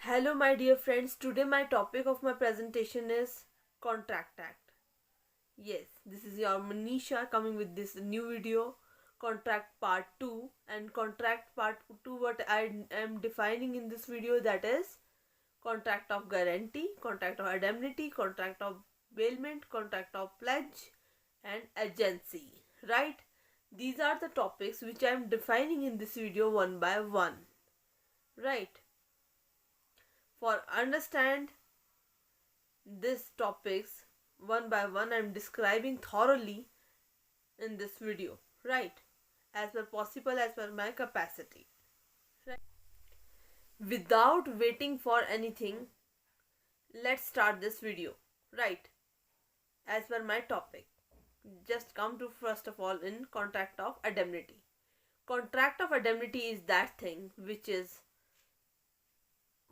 Hello, my dear friends. Today, my topic of my presentation is Contract Act. Yes, this is your Manisha coming with this new video, Contract Part 2. And Contract Part 2, what I am defining in this video, that is Contract of Guarantee, Contract of Indemnity, Contract of Bailment, Contract of Pledge, and Agency. Right? These are the topics which I am defining in this video one by one. Right? For understand these topics one by one, I'm describing thoroughly in this video, right? As per possible, as per my capacity. Right? Without waiting for anything, let's start this video, right? As per my topic. Just come to first of all in contract of indemnity. Contract of indemnity is that thing which is,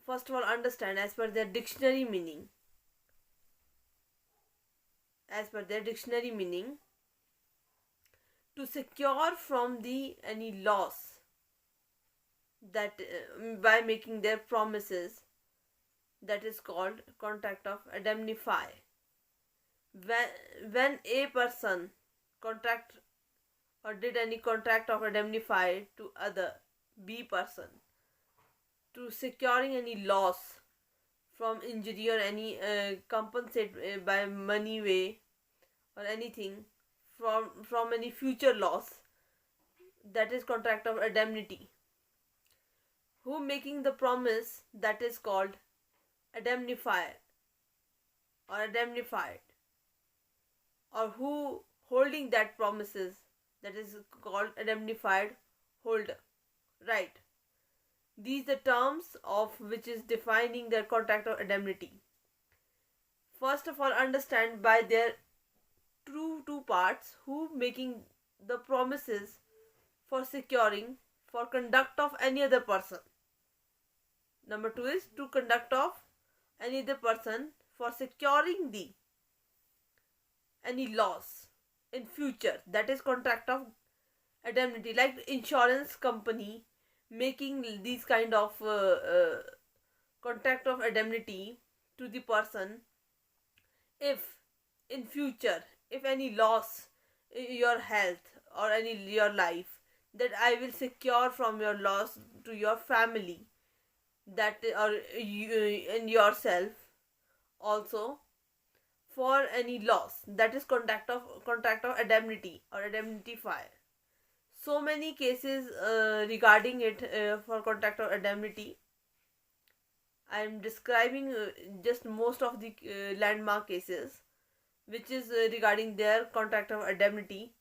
first of all, understand as per their dictionary meaning. As per their dictionary meaning, to secure from the any loss, that by making their promises, that is called contract of indemnify. When a person contract or did any contract of indemnify to other b person to securing any loss from injury or any compensate by money way or anything from any future loss, that is contract of indemnity. Who making the promise, that is called indemnifier or indemnified, or who holding that promises, that is called indemnified holder, right? These the terms of which is defining their contract of indemnity. First of all, understand by their true two parts, who making the promises for securing for conduct of any other person. Number two is to conduct of any other person for securing the any loss in future, that is contract of indemnity. Like insurance company making these kind of contract of indemnity to the person, if in future, if any loss in your health or any your life, that I will secure from your loss to your family, that or you and yourself also, for any loss, that is contract of indemnity or indemnifier. So many cases regarding it, for contract of indemnity. I am describing just most of the landmark cases which is regarding their contract of indemnity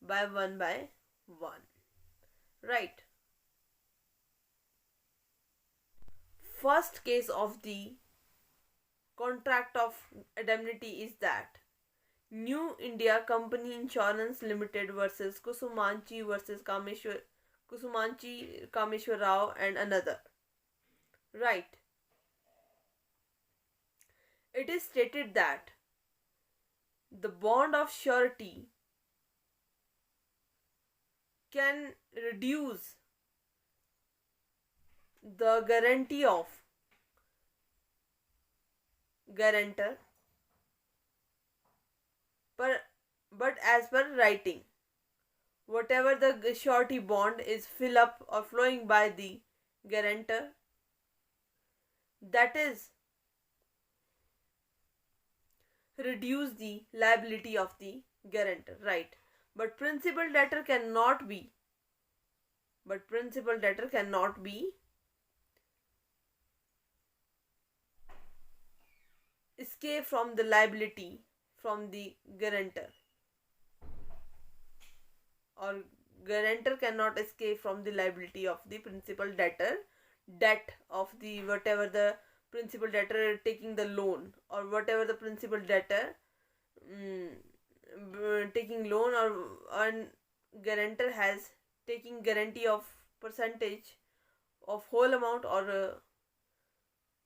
by one, right? First case of the contract of indemnity is that New India Company Insurance Limited versus Kusumanchi Kameshwar Rao and another, right? It is stated that the bond of surety can reduce the guarantee of guarantor, but, as per writing, whatever the surety bond is fill up or flowing by the guarantor, that is reduce the liability of the guarantor, right? But principal debtor cannot be, escape from the liability from the guarantor, or guarantor cannot escape from the liability of the principal debtor, debt of the whatever the principal debtor taking the loan, or whatever the principal debtor taking loan, or guarantor has taking guarantee of percentage of whole amount, or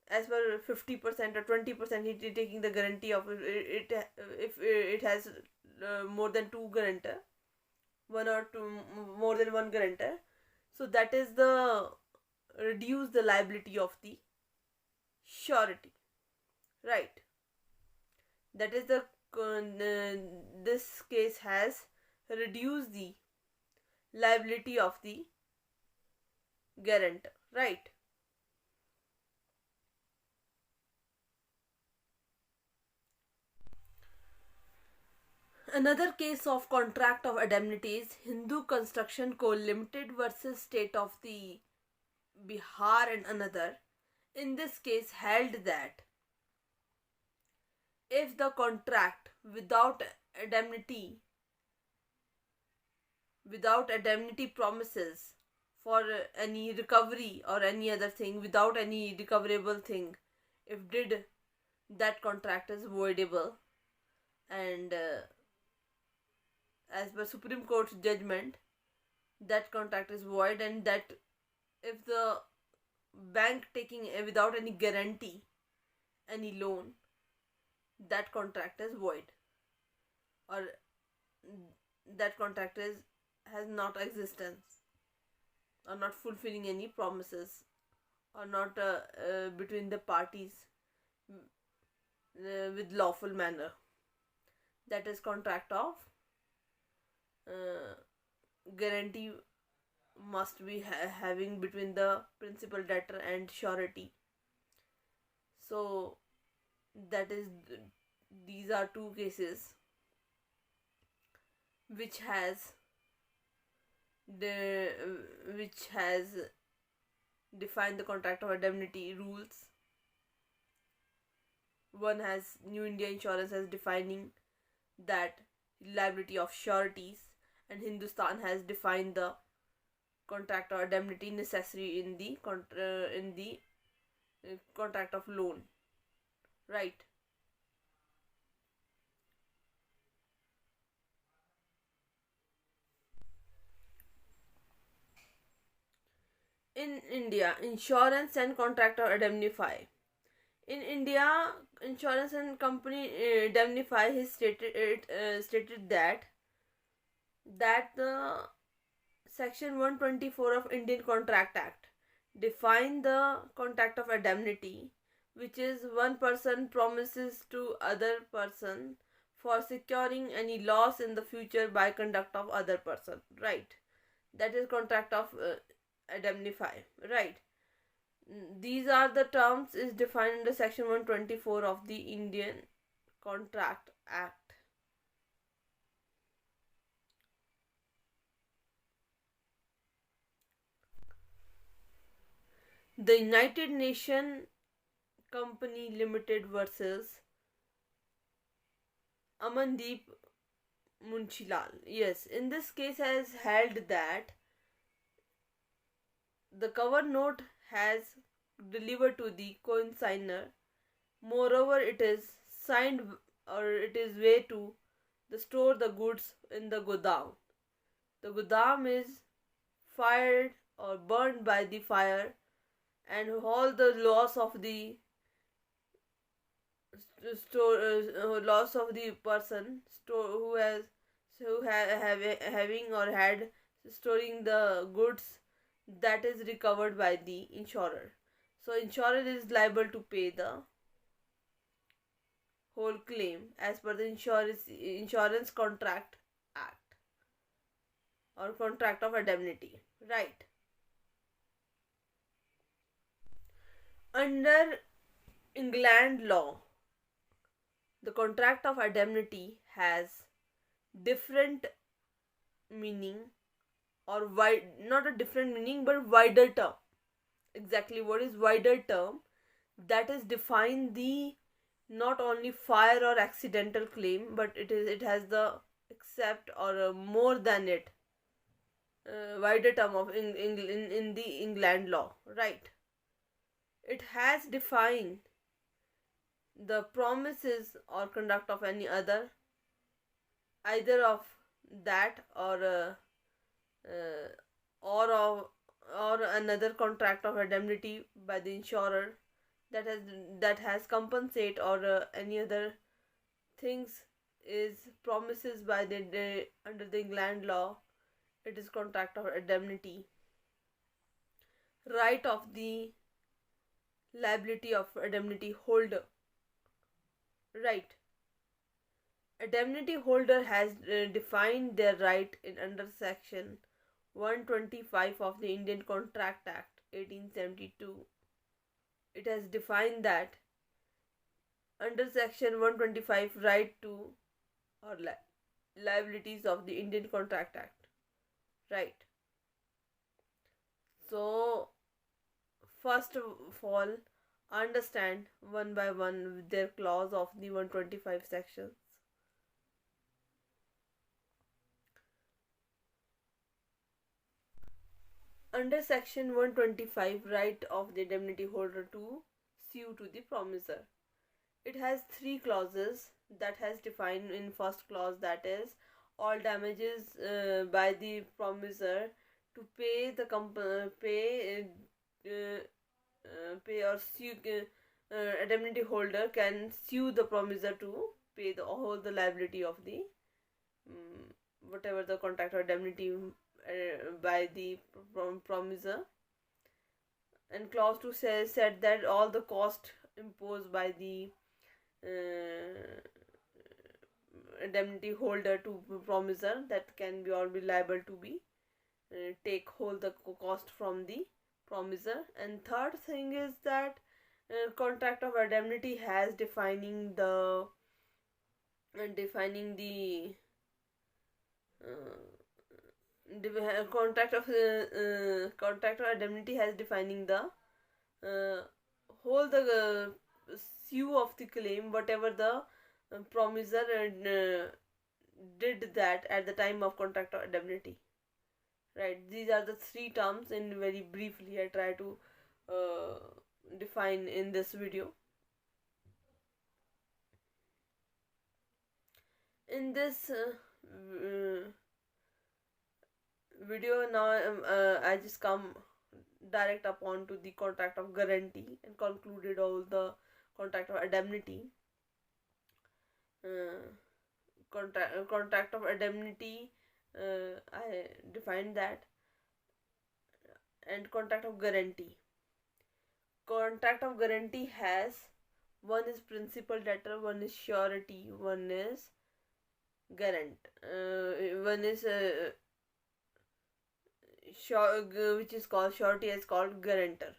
as per 50% or 20%, he taking the guarantee of it, if it has more than two guarantor, one or two, more than one guarantor. So that is the reduce the liability of the surety, right? That is this case has reduced the liability of the guarantor, right? Another case of contract of indemnity is Hindu Construction Co. Limited versus State of the Bihar and another. In this case, held that if the contract indemnity without indemnity promises for any recovery or any other thing, without any recoverable thing, if did that contract is voidable, and as per Supreme Court's judgment, that contract is void, and that if the bank taking without any guarantee any loan, that contract is void, or that contract is has not existence, or not fulfilling any promises, or not between the parties with lawful manner. That is contract of guarantee must be having between the principal debtor and surety. So that is these are two cases which has the which has defined the contract of indemnity rules. One has New India Insurance as defining that liability of sureties, and Hindustan has defined the contract or indemnity necessary in the contract of loan, right? In India, insurance and contract or indemnify. In India, insurance and company indemnify has stated that the Section 124 of Indian Contract Act define the contract of indemnity, which is one person promises to other person for securing any loss in the future by conduct of other person, right? That is contract of indemnify, right? These are the terms is defined under Section 124 of the Indian Contract Act. The United Nation Company Limited versus Amandeep Munchilal. Yes, in this case has held that the cover note has delivered to the consignor. Moreover, it is signed or it is way to the store the goods in the godam. The godam is fired or burned by the fire, and all the loss of the loss of the person who has having or had storing the goods, that is recovered by the insurer. So insurer is liable to pay the whole claim as per the insurance contract act or contract of indemnity, right? Under England law, the contract of indemnity has different meaning, or wide, not a different meaning but wider term. Exactly what is wider term? That is define the not only fire or accidental claim, but it has the except or more than it wider term of in the England law, right? It has defined the promises or conduct of any other, either of that uh, or of or another contract of indemnity by the insurer that has compensate or any other things is promises by the under the England law. It is contract of indemnity. Right of the liability of indemnity holder. Right. Indemnity holder has defined their right in under section 125 of the Indian Contract Act 1872. It has defined that under section 125 right to or liabilities of the Indian Contract Act. Right. So first of all, understand one by one their clause of the 125 sections. Under section 125, right of the indemnity holder to sue to the promisor. It has three clauses that has defined in first clause, that is all damages by the promisor to pay the pay or sue indemnity holder can sue the promisor to pay the whole the liability of the whatever the contract or indemnity by the promisor. And clause 2 said that all the cost imposed by the indemnity holder to promisor, that can be or be liable to be take whole the cost from the promisor. And third thing is that contract of indemnity has defining the contract of indemnity has defining the whole the sue of the claim, whatever the promisor did that at the time of contract of indemnity. Right, these are the three terms in very briefly I try to define in this video. In this video now I just come direct upon to the contract of guarantee and concluded all the contract of indemnity. Contract of indemnity, I defined that. And contract of guarantee. Contract of guarantee has one is principal debtor, one is surety, one is guarant. One is which is called surety is called guarantor.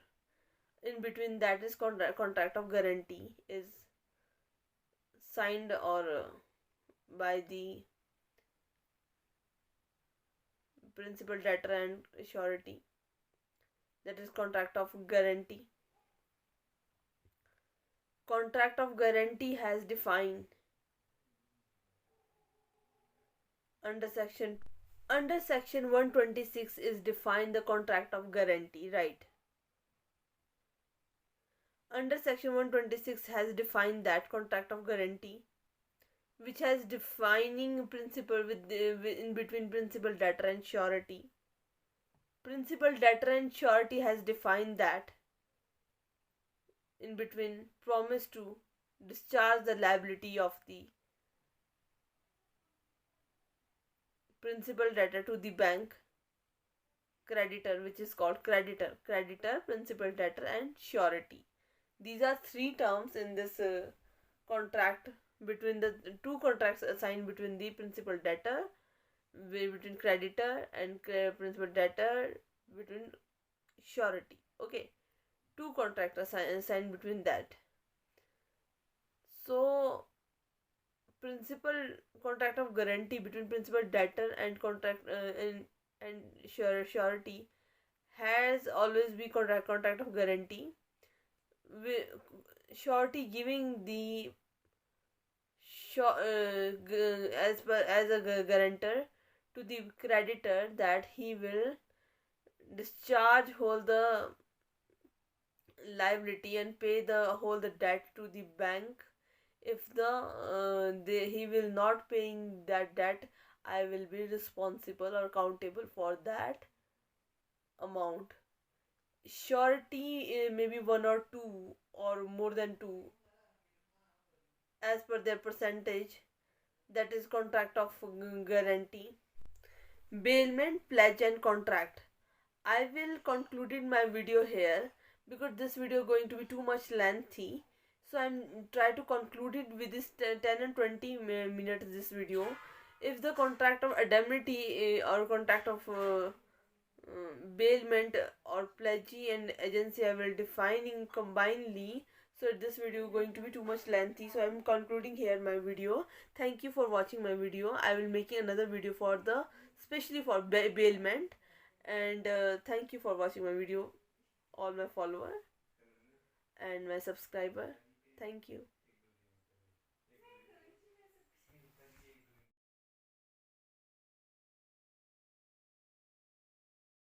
In between that is contract of guarantee is signed or by the principal debtor and surety, that is contract of guarantee. Contract of guarantee has defined under section 126 is defined the contract of guarantee, right? Under section 126 has defined that contract of guarantee, which has defining principle in between principal debtor and surety. Principal debtor and surety has defined that in between promise to discharge the liability of the principal debtor to the bank creditor, which is called creditor, principal debtor and surety. These are three terms in this contract between the two contracts assigned between the principal debtor, between creditor, and principal debtor between surety. Okay, two contracts assigned between that. So principal contract of guarantee between principal debtor and contract and surety has always been contract of guarantee. Surety giving the as a guarantor to the creditor that he will discharge whole the liability and pay the whole the debt to the bank. If he will not paying that debt, I will be responsible or accountable for that amount. Surety maybe one or two or more than two as per their percentage, that is contract of guarantee. Bailment, pledge and contract. I will conclude my video here because this video going to be too much lengthy, so I'm try to conclude it with this 10 and 20 minutes this video. If the contract of indemnity or contract of bailment or pledge and agency I will defining combinedly, so this video going to be too much lengthy, so I'm concluding here my video. Thank you for watching my video. I will making another video for the especially for bailment, and thank you for watching my video, all my follower and my subscriber. Thank you.